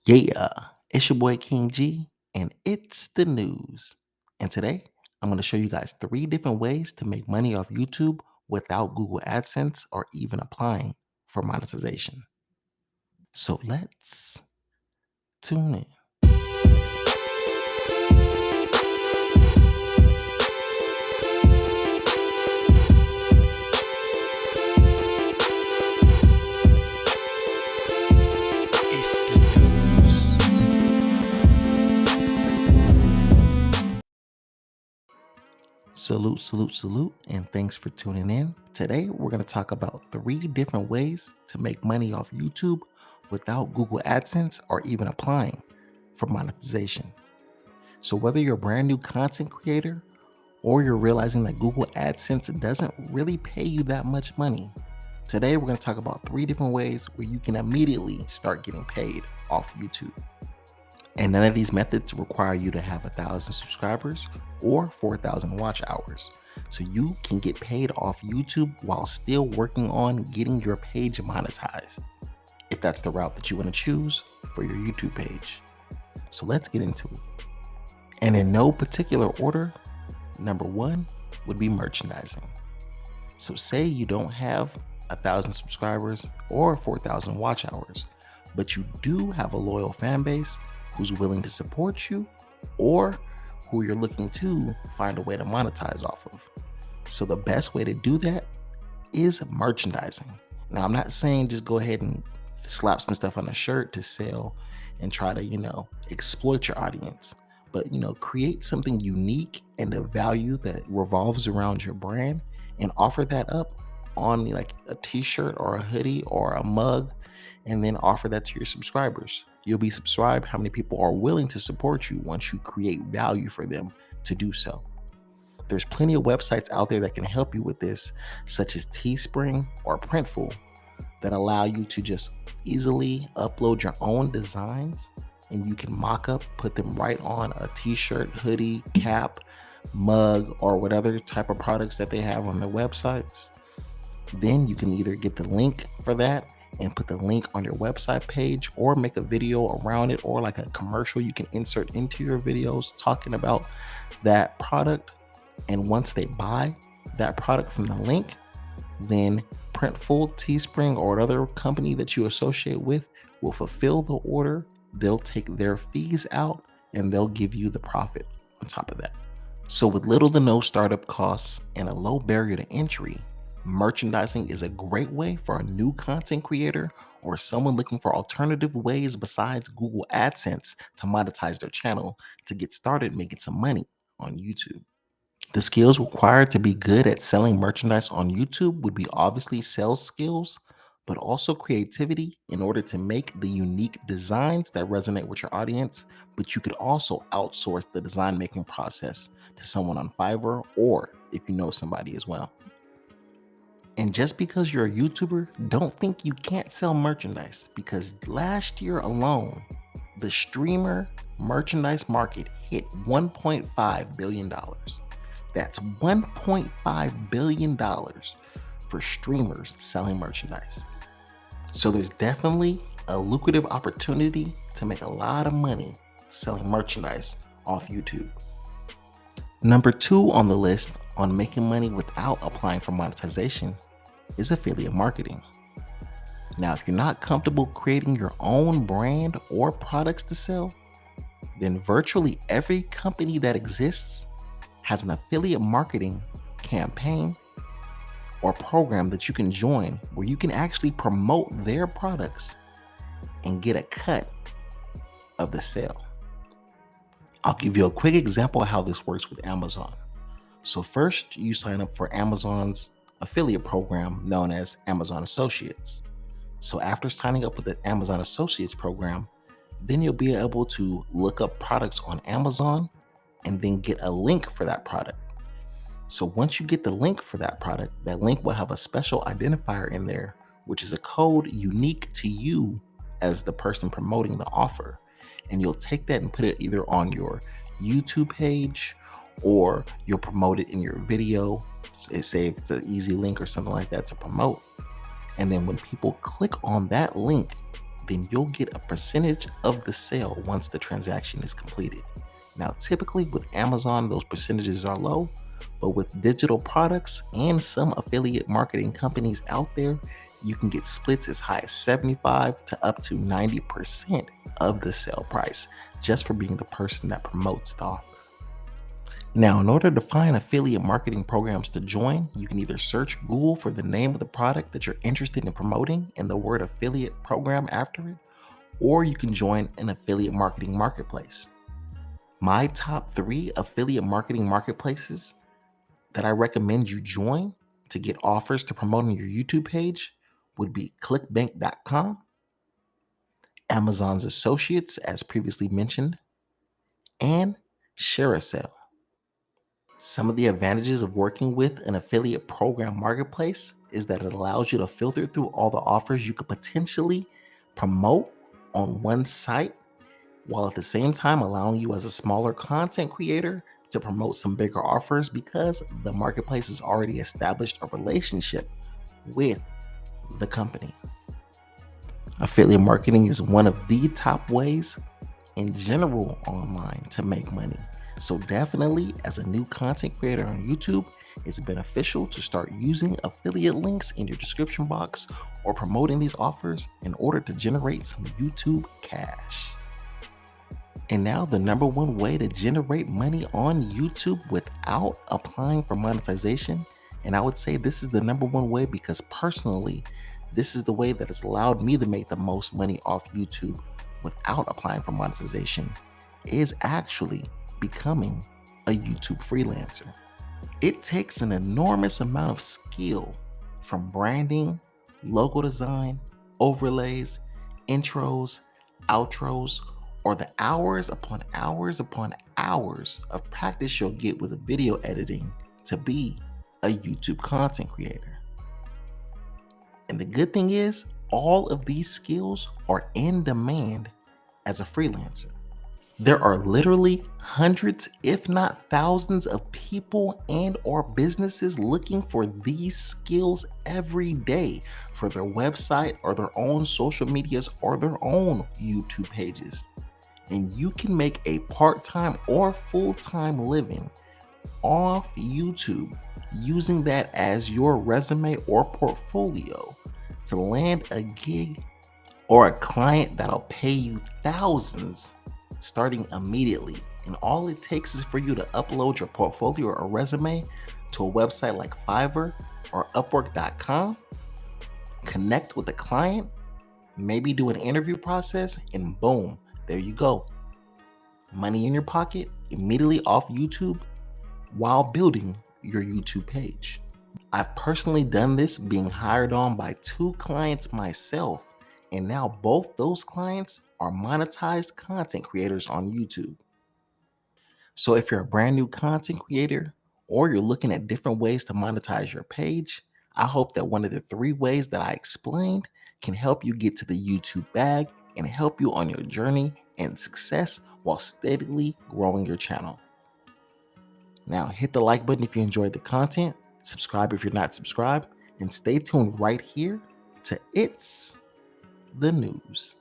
Yeah, it's your boy King G, and it's the news. And today, I'm going to show you guys 3 different ways to make money off YouTube without Google AdSense or even applying for monetization. So let's tune in. It's the news. Salute, and thanks for tuning in. Today, we're going to talk about 3 different ways to make money off YouTube without Google AdSense or even applying for monetization. So whether you're a brand new content creator or you're realizing that Google AdSense doesn't really pay you that much money, today we're going to talk about 3 different ways where you can immediately start getting paid off YouTube. And none of these methods require you to have 1,000 subscribers or 4,000 watch hours. So you can get paid off YouTube while still working on getting your page monetized, if that's the route that you want to choose for your YouTube page. So let's get into it. And in no particular order, number 1 would be merchandising. So say you don't have 1,000 subscribers or 4,000 watch hours, but you do have a loyal fan base who's willing to support you or who you're looking to find a way to monetize off of. So the best way to do that is merchandising. Now, I'm not saying just go ahead and slap some stuff on a shirt to sell and try to, exploit your audience. But, create something unique and a value that revolves around your brand and offer that up on like a t-shirt or a hoodie or a mug, and then offer that to your subscribers. You'll be subscribed how many people are willing to support you once you create value for them to do so. There's plenty of websites out there that can help you with this, such as Teespring or Printful, that allow you to just easily upload your own designs, and you can mock up, put them right on a t-shirt, hoodie, cap, mug, or whatever type of products that they have on their websites. Then you can either get the link for that and put the link on your website page, or make a video around it, or like a commercial you can insert into your videos talking about that product. And once they buy that product from the link, then Printful, Teespring, or another company that you associate with will fulfill the order. They'll take their fees out and they'll give you the profit on top of that. So with little to no startup costs and a low barrier to entry, merchandising is a great way for a new content creator or someone looking for alternative ways besides Google AdSense to monetize their channel to get started making some money on YouTube. The skills required to be good at selling merchandise on YouTube would be obviously sales skills, but also creativity in order to make the unique designs that resonate with your audience. But you could also outsource the design making process to someone on Fiverr, or if you know somebody as well. And just because you're a YouTuber, don't think you can't sell merchandise, because last year alone, the streamer merchandise market hit $1.5 billion. That's $1.5 billion for streamers selling merchandise. So there's definitely a lucrative opportunity to make a lot of money selling merchandise off YouTube. Number 2 on the list on making money without applying for monetization is affiliate marketing. Now, if you're not comfortable creating your own brand or products to sell, then virtually every company that exists has an affiliate marketing campaign or program that you can join, where you can actually promote their products and get a cut of the sale. I'll give you a quick example of how this works with Amazon. So first, you sign up for Amazon's affiliate program known as Amazon Associates. So after signing up with the Amazon Associates program, then you'll be able to look up products on Amazon and then get a link for that product. So once you get the link for that product, that link will have a special identifier in there, which is a code unique to you as the person promoting the offer. And you'll take that and put it either on your YouTube page, or you'll promote it in your video, say if it's an easy link or something like that to promote. And then when people click on that link, then you'll get a percentage of the sale once the transaction is completed. Now, typically with Amazon, those percentages are low, but with digital products and some affiliate marketing companies out there, you can get splits as high as 75 to up to 90% of the sale price just for being the person that promotes the offer. Now, in order to find affiliate marketing programs to join, you can either search Google for the name of the product that you're interested in promoting and the word affiliate program after it, or you can join an affiliate marketing marketplace. My top 3 affiliate marketing marketplaces that I recommend you join to get offers to promote on your YouTube page would be clickbank.com, Amazon's Associates, as previously mentioned, and ShareASale. Some of the advantages of working with an affiliate program marketplace is that it allows you to filter through all the offers you could potentially promote on one site, while at the same time allowing you as a smaller content creator to promote some bigger offers because the marketplace has already established a relationship with the company. Affiliate marketing is one of the top ways in general online to make money. So definitely, as a new content creator on YouTube, it's beneficial to start using affiliate links in your description box or promoting these offers in order to generate some YouTube cash. And now the number one way to generate money on YouTube without applying for monetization. And I would say this is the number one way because personally, this is the way that has allowed me to make the most money off YouTube without applying for monetization, is actually becoming a YouTube freelancer. It takes an enormous amount of skill from branding, logo design, overlays, intros, outros, or the hours upon hours upon hours of practice you'll get with video editing to be a YouTube content creator. And the good thing is, all of these skills are in demand as a freelancer. There are literally hundreds, if not thousands, of people and or businesses looking for these skills every day for their website or their own social medias or their own YouTube pages. And you can make a part-time or full-time living off YouTube using that as your resume or portfolio to land a gig or a client that'll pay you thousands starting immediately. And all it takes is for you to upload your portfolio or resume to a website like Fiverr or Upwork.com, connect with a client, maybe do an interview process, and boom, there you go. Money in your pocket immediately off YouTube while building your YouTube page. I've personally done this being hired on by 2 clients myself, and now both those clients are monetized content creators on YouTube. So if you're a brand new content creator or you're looking at different ways to monetize your page, I hope that one of the 3 ways that I explained can help you get to the YouTube bag and help you on your journey and success while steadily growing your channel. Now hit the like button if you enjoyed the content, subscribe if you're not subscribed, and stay tuned right here to It's the News.